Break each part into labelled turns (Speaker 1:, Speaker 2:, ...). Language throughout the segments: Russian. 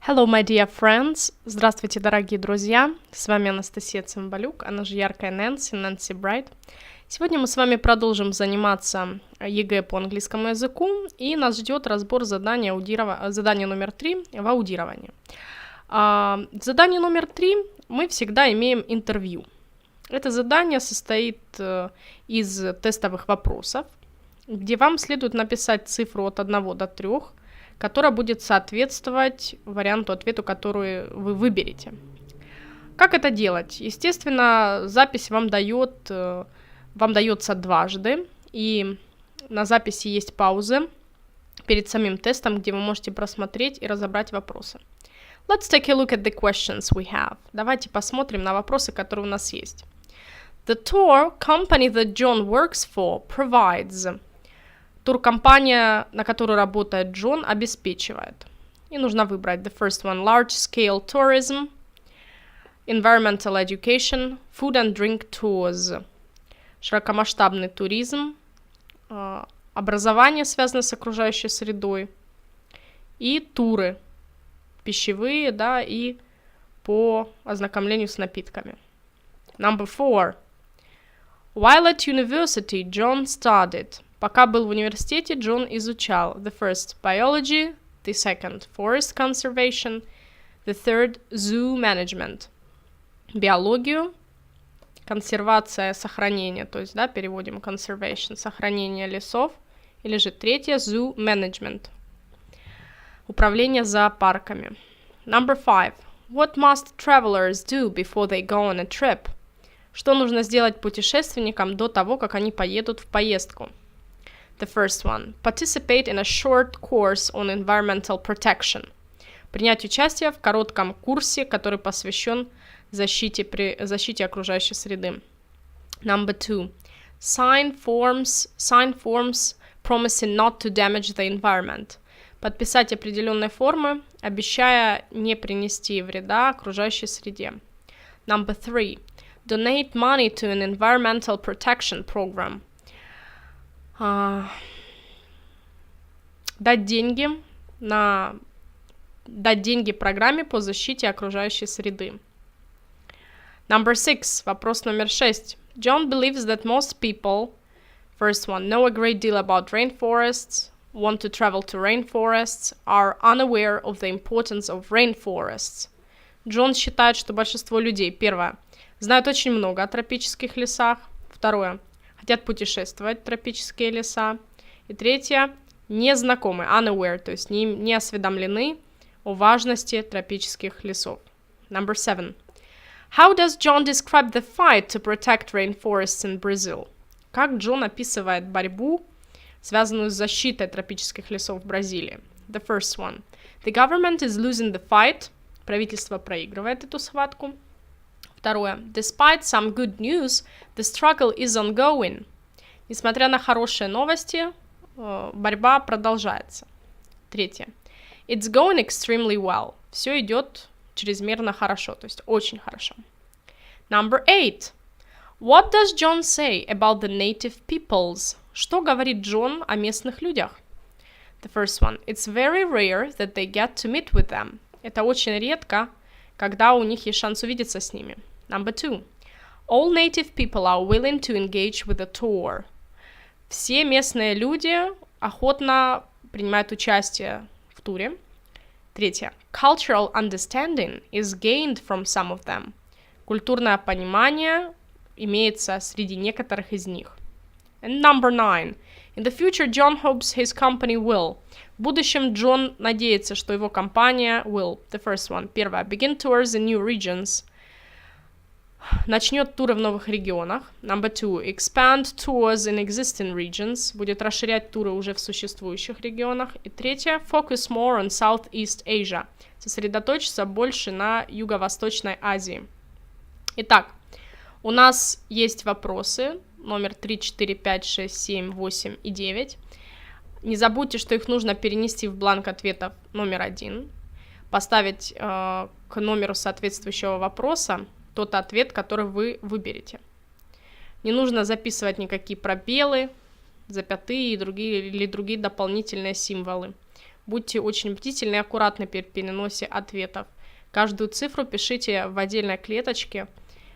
Speaker 1: Hello, my dear friends! Здравствуйте, дорогие друзья! С вами Анастасия Цымбалюк, она же яркая Нэнси Брайт. Сегодня мы с вами продолжим заниматься ЕГЭ по английскому языку, и нас ждет разбор задания номер 3 в аудировании. В задании номер 3 мы всегда имеем интервью. Это задание состоит из тестовых вопросов, где вам следует написать цифру от 1 до 3, которая будет соответствовать ответу, который вы выберете. Как это делать? Естественно, запись вам дается дважды, и на записи есть паузы перед самим тестом, где вы можете просмотреть и разобрать вопросы. Let's take a look at the questions we have. Давайте посмотрим на вопросы, которые у нас есть. The tour company that John works for provides. Туркомпания, на которой работает Джон, обеспечивает. И нужно выбрать the first one: large-scale tourism, environmental education, food and drink tours. Широкомасштабный туризм, образование, связанное с окружающей средой, и туры пищевые, да, и по ознакомлению с напитками. Number 4. While at university, John studied. Пока был в университете, Джон изучал the first biology, the second forest conservation, the third zoo management. Биологию, консервация, сохранение, то есть, да, переводим conservation, сохранение лесов, или же третье zoo management, управление зоопарками. Number 5. What must travelers do before they go on a trip? Что нужно сделать путешественникам до того, как они поедут в поездку? The first one. Participate in a short course on environmental protection. Принять участие в коротком курсе, который посвящен защите окружающей среды. Number 2. Sign forms promising not to damage the environment. Подписать определенные формы, обещая не принести вреда окружающей среде. Number 3. Donate money to an environmental protection program. Дать деньги программе по защите окружающей среды. Number 6. Вопрос номер 6. John believes that most people, first one, know a great deal about rainforests, want to travel to rainforests, are unaware of the importance of rainforests. Джон считает, что большинство людей, первое, знают очень много о тропических лесах, второе, хотят путешествовать в тропические леса. И третье, не знакомы, unaware, то есть не осведомлены о важности тропических лесов. Number 7. How does John describe the fight to protect rainforests in Brazil? Как Джон описывает борьбу, связанную с защитой тропических лесов в Бразилии? The first one. The government is losing the fight. Правительство проигрывает эту схватку. Второе. Despite some good news, the struggle is ongoing. Несмотря на хорошие новости, борьба продолжается. Третье. It's going extremely well. Все идет чрезмерно хорошо, то есть очень хорошо. Number 8. What does John say about the native peoples? Что говорит Джон о местных людях? The first one. It's very rare that they get to meet with them. Это очень редко, когда у них есть шанс увидеться с ними. Number 2. All native people are willing to engage with the tour. Все местные люди охотно принимают участие в туре. Третье. Cultural understanding is gained from some of them. Культурное понимание имеется среди некоторых из них. And number 9. In the future, John hopes his company will. В будущем Джон надеется, что его компания will. The first one. Первое. Begin tours in new regions. Начнет туры в новых регионах. Number 2. Expand tours in existing regions. Будет расширять туры уже в существующих регионах. И третье. Focus more on Southeast Asia. Сосредоточиться больше на Юго-Восточной Азии. Итак, у нас есть вопросы. Номер 3, 4, 5, 6, 7, 8 и 9. Не забудьте, что их нужно перенести в бланк ответов номер 1. Поставить к номеру соответствующего вопроса тот ответ, который вы выберете. Не нужно записывать никакие пробелы, запятые или другие дополнительные символы. будьте очень бдительны и аккуратны при переносе ответов. Каждую цифру пишите в отдельной клеточке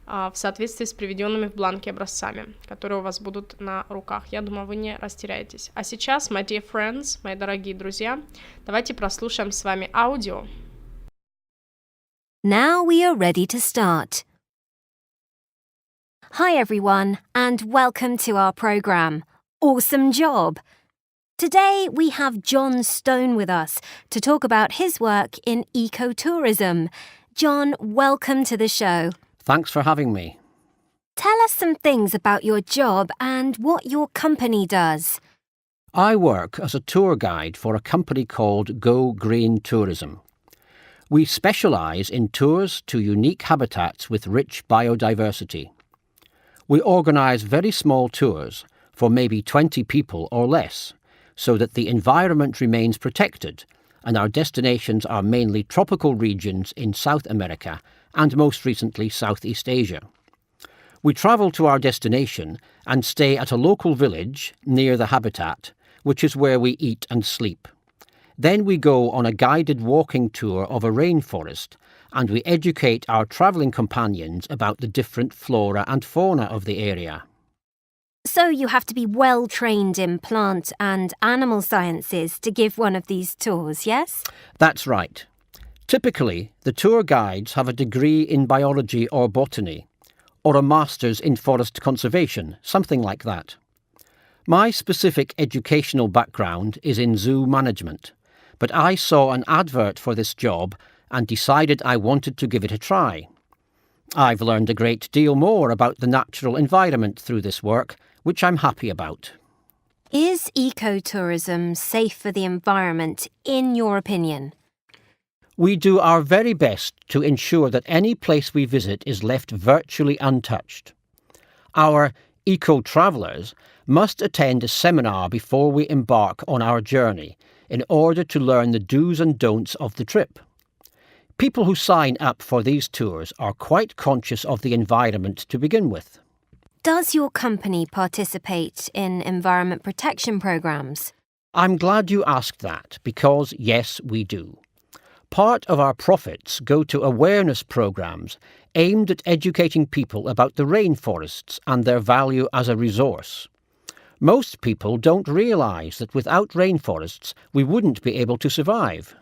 Speaker 1: в соответствии с приведенными в бланке образцами, которые у вас будут на руках. Я думаю, вы не растеряетесь. А сейчас, my dear friends, мои дорогие друзья, давайте прослушаем с вами аудио.
Speaker 2: Now we are ready to start. Hi everyone, and welcome to our program. Awesome job! Today we have John Stone with us to talk about his work in ecotourism. John, welcome to the show.
Speaker 3: Thanks for having me.
Speaker 2: Tell us some things about your job and what your company does.
Speaker 3: I work as a tour guide for a company called Go Green Tourism. We specialise in tours to unique habitats with rich biodiversity. We organise very small tours for maybe 20 people or less, so that the environment remains protected, and our destinations are mainly tropical regions in South America and most recently Southeast Asia. We travel to our destination and stay at a local village near the habitat, which is where we eat and sleep. Then we go on a guided walking tour of a rainforest, and we educate our travelling companions about the different flora and fauna of the area.
Speaker 2: So you have to be well trained in plant and animal sciences to give one of these tours, yes?
Speaker 3: That's right. Typically, the tour guides have a degree in biology or botany, or a master's in forest conservation, something like that. My specific educational background is in zoo management, but I saw an advert for this job and decided I wanted to give it a try. I've learned a great deal more about the natural environment through this work, which I'm happy about.
Speaker 2: Is ecotourism safe for the environment, in your opinion?
Speaker 3: We do our very best to ensure that any place we visit is left virtually untouched. Our eco-travellers must attend a seminar before we embark on our journey in order to learn the do's and don'ts of the trip. People who sign up for these tours are quite conscious of the environment to begin with.
Speaker 2: Does your company participate in environment protection programs?
Speaker 3: I'm glad you asked that, because yes, we do. Part of our profits go to awareness programs aimed at educating people about the rainforests and their value as a resource. Most people don't realise that without rainforests we wouldn't be able to survive.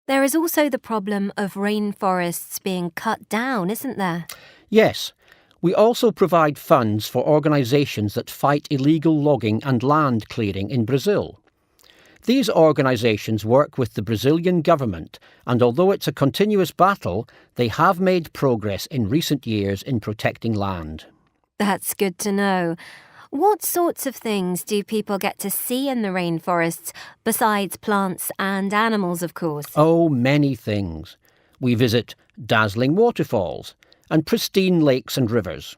Speaker 2: There is also the problem of rainforests being cut down, isn't there?
Speaker 3: Yes. We also provide funds for organisations that fight illegal logging and land clearing in Brazil. These organisations work with the Brazilian government, and although it's a continuous battle, they have made progress in recent years in protecting land.
Speaker 2: That's good to know. What sorts of things do people get to see in the rainforests, besides plants and animals, of course?
Speaker 3: Oh, many things. We visit dazzling waterfalls and pristine lakes and rivers.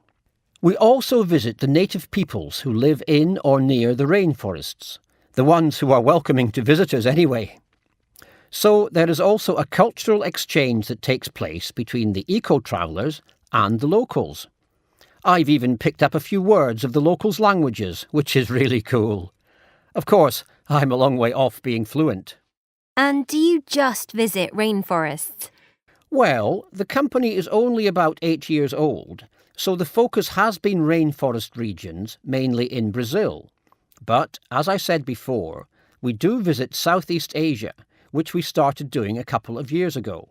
Speaker 3: We also visit the native peoples who live in or near the rainforests, the ones who are welcoming to visitors anyway. So there is also a cultural exchange that takes place between the eco-travellers and the locals. I've even picked up a few words of the locals' languages, which is really cool. Of course, I'm a long way off being fluent.
Speaker 2: And do you just visit rainforests?
Speaker 3: Well, the company is only about 8 years old, so the focus has been rainforest regions, mainly in Brazil. But, as I said before, we do visit Southeast Asia, which we started doing a couple of years ago.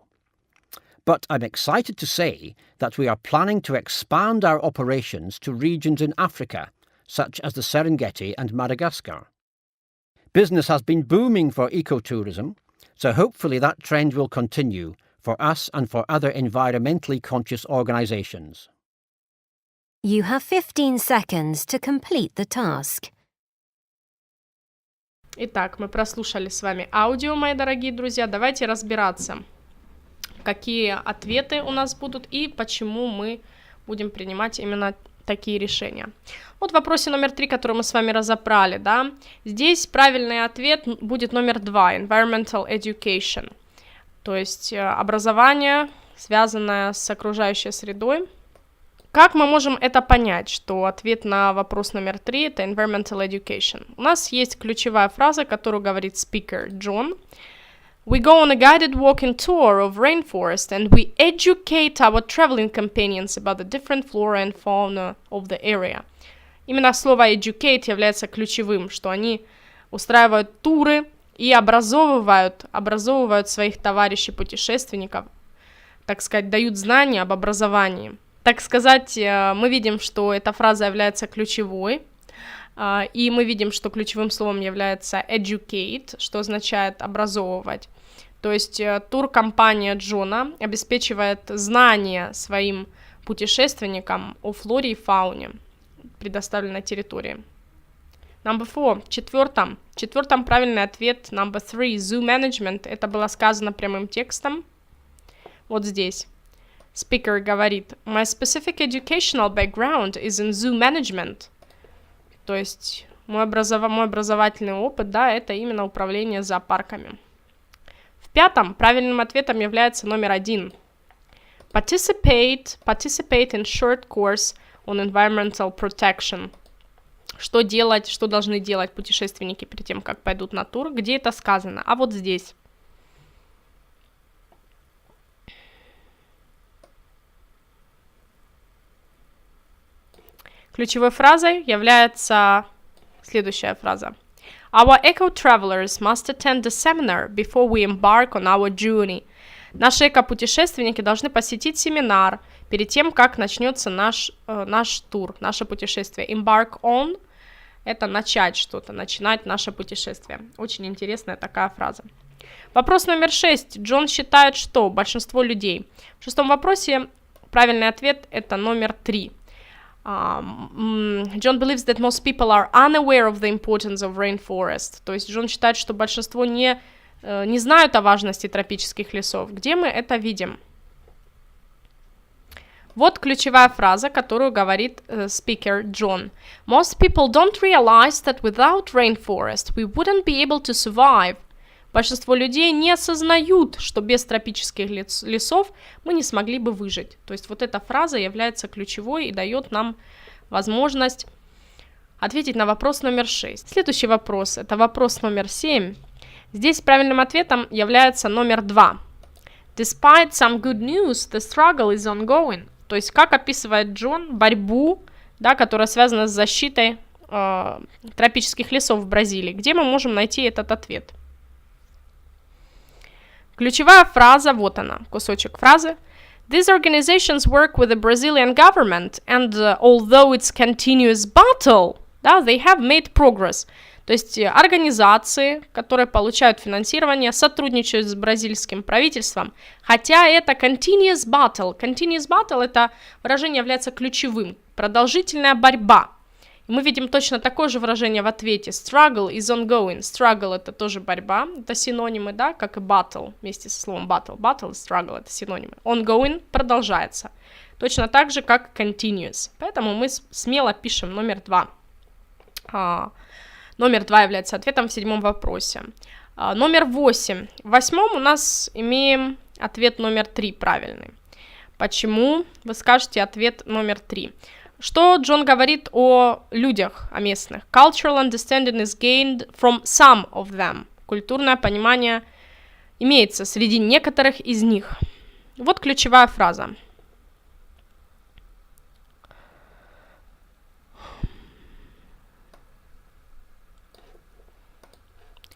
Speaker 3: But I'm excited to say that we are planning to expand our operations to regions in Africa, such as the Serengeti and Madagascar. Business has been booming for ecotourism, so hopefully that trend will continue for us and for other environmentally conscious organisations.
Speaker 2: You have 15 seconds to complete the task.
Speaker 1: Итак, мы прослушали с вами аудио, мои дорогие друзья. Давайте разбираться, какие ответы у нас будут и почему мы будем принимать именно такие решения. Вот в вопросе номер 3, который мы с вами разобрали, да, здесь правильный ответ будет номер 2, environmental education, то есть образование, связанное с окружающей средой, Как мы можем это понять, что ответ на вопрос номер 3 это environmental education? У нас есть ключевая фраза, которую говорит speaker Джон. We go on a guided walking tour of rainforest and we educate our traveling companions about the different flora and fauna of the area. Именно слово educate является ключевым, что они устраивают туры и образовывают своих товарищей-путешественников, так сказать, дают знания об образовании. Так сказать, мы видим, что эта фраза является ключевой, и мы видим, что ключевым словом является educate, что означает образовывать. То есть туркомпания Джона обеспечивает знания своим путешественникам о флоре и фауне предоставленной территории. Number 4. Четвертом правильный ответ. Number 3. Zoo management. Это было сказано прямым текстом. Вот здесь. Speaker говорит, my specific educational background is in zoo management. То есть мой образовательный опыт, да, это именно управление зоопарками. В 5 правильным ответом является номер 1. Participate in short course on environmental protection. Что должны делать путешественники перед тем, как пойдут на тур? Где это сказано? А вот здесь. Ключевой фразой является следующая фраза. Our eco-travelers must attend the seminar before we embark on our journey. Наши эко-путешественники должны посетить семинар перед тем, как начнется наш тур, наше путешествие. Embark on – это начать что-то, начинать наше путешествие. Очень интересная такая фраза. Вопрос номер 6. Джон считает, что большинство людей. В 6 вопросе правильный ответ – это номер 3. John believes that most people are unaware of the importance of rainforest. То есть Джон считает, что большинство не знают о важности тропических лесов. Где мы это видим? Вот ключевая фраза, которую говорит speaker Джон. Most people don't realize that without rainforest we wouldn't be able to survive. Большинство людей не осознают, что без тропических лесов мы не смогли бы выжить. То есть вот эта фраза является ключевой и дает нам возможность ответить на вопрос номер 6. Следующий вопрос, это вопрос номер 7. Здесь правильным ответом является номер 2. Despite some good news, the struggle is ongoing. То есть как описывает Джон борьбу, да, которая связана с защитой тропических лесов в Бразилии. Где мы можем найти этот ответ? Ключевая фраза, вот она, кусочек фразы. These organizations work with the Brazilian government, and although it's continuous battle, да, they have made progress. То есть организации, которые получают финансирование, сотрудничают с бразильским правительством, хотя это continuous battle. Continuous battle, это выражение является ключевым. Продолжительная борьба. И мы видим точно такое же выражение в ответе. Struggle is ongoing. Struggle — это тоже борьба, это синонимы, да, как и battle, вместе со словом battle. Battle и struggle — это синонимы. Ongoing — продолжается. Точно так же, как continuous. Поэтому мы смело пишем номер 2. Номер 2 является ответом в 7 вопросе. Номер 8. В 8 у нас имеем ответ номер 3 правильный. Почему? Вы скажете ответ номер 3. Что Джон говорит о людях, о местных? Cultural understanding is gained from some of them. Культурное понимание имеется среди некоторых из них. Вот ключевая фраза.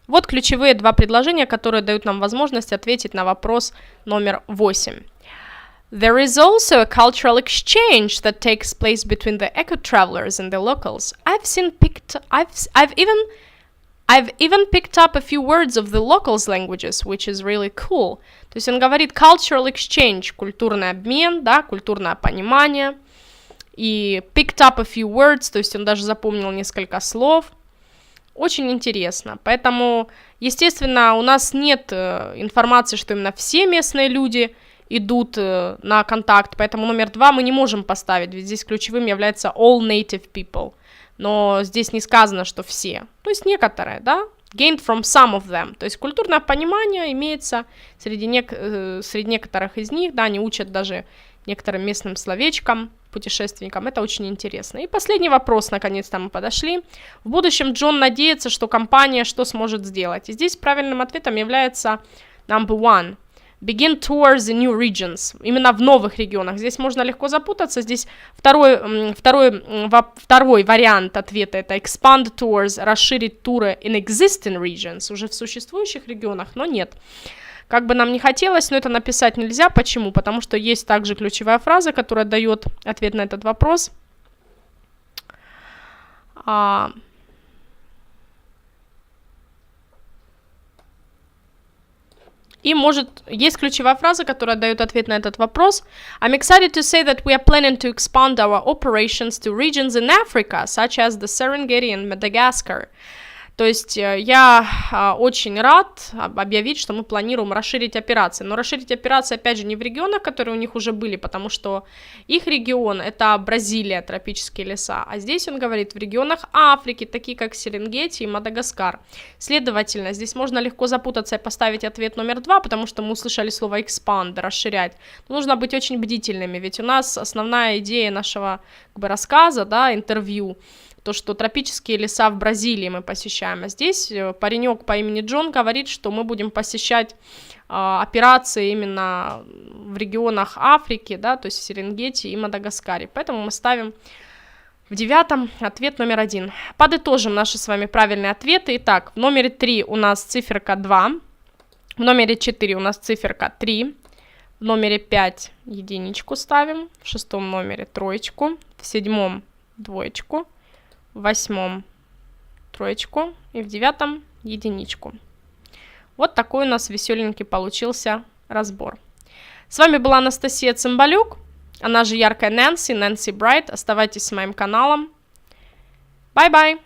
Speaker 1: Вот ключевые 2 предложения, которые дают нам возможность ответить на вопрос номер 8. There is also a cultural exchange that takes place between the eco-travelers and the locals. I've even picked up a few words of the locals' languages, which is really cool. То есть он говорит cultural exchange, культурный обмен, да, культурное понимание. И picked up a few words, то есть он даже запомнил несколько слов. Очень интересно. Поэтому, естественно, у нас нет информации, что именно все местные люди идут на контакт, поэтому номер 2 мы не можем поставить, ведь здесь ключевым является all native people, но здесь не сказано, что все, то есть некоторые, да, gained from some of them, то есть культурное понимание имеется среди некоторых из них, да, они учат даже некоторым местным словечкам, путешественникам. Это очень интересно. И последний вопрос, наконец-то мы подошли. В будущем Джон надеется, что компания что сможет сделать? И здесь правильным ответом является number one. Begin tours in new regions. Именно в новых регионах. Здесь можно легко запутаться. Здесь второй вариант ответа это expand tours, расширить туры in existing regions, уже в существующих регионах, но нет. Как бы нам не хотелось, но это написать нельзя. Почему? Потому что есть также ключевая фраза, которая дает ответ на этот вопрос. И есть ключевая фраза, которая дает ответ на этот вопрос. I'm excited to say that we are planning to expand our operations to regions in Africa, such as the Serengeti and Madagascar. То есть я очень рад объявить, что мы планируем расширить операции. Но расширить операции, опять же, не в регионах, которые у них уже были, потому что их регион — это Бразилия, тропические леса. А здесь он говорит в регионах Африки, такие как Серенгети и Мадагаскар. Следовательно, здесь можно легко запутаться и поставить ответ номер 2, потому что мы услышали слово expand, расширять. Но нужно быть очень бдительными, ведь у нас основная идея нашего рассказа, да, интервью, то, что тропические леса в Бразилии мы посещаем. А здесь паренек по имени Джон говорит, что мы будем посещать операции именно в регионах Африки, да, то есть в Серенгети и Мадагаскаре. Поэтому мы ставим в 9 ответ номер 1. Подытожим наши с вами правильные ответы. Итак, в номере 3 у нас циферка 2, в номере 4 у нас циферка 3, в номере 5 единичку ставим, в 6 номере троечку, в 7 двоечку, в 8 троечку и в 9 единичку. Вот такой у нас веселенький получился разбор. С вами была Анастасия Цымбалюк, она же яркая Нэнси Брайт. Оставайтесь с моим каналом. Bye-bye!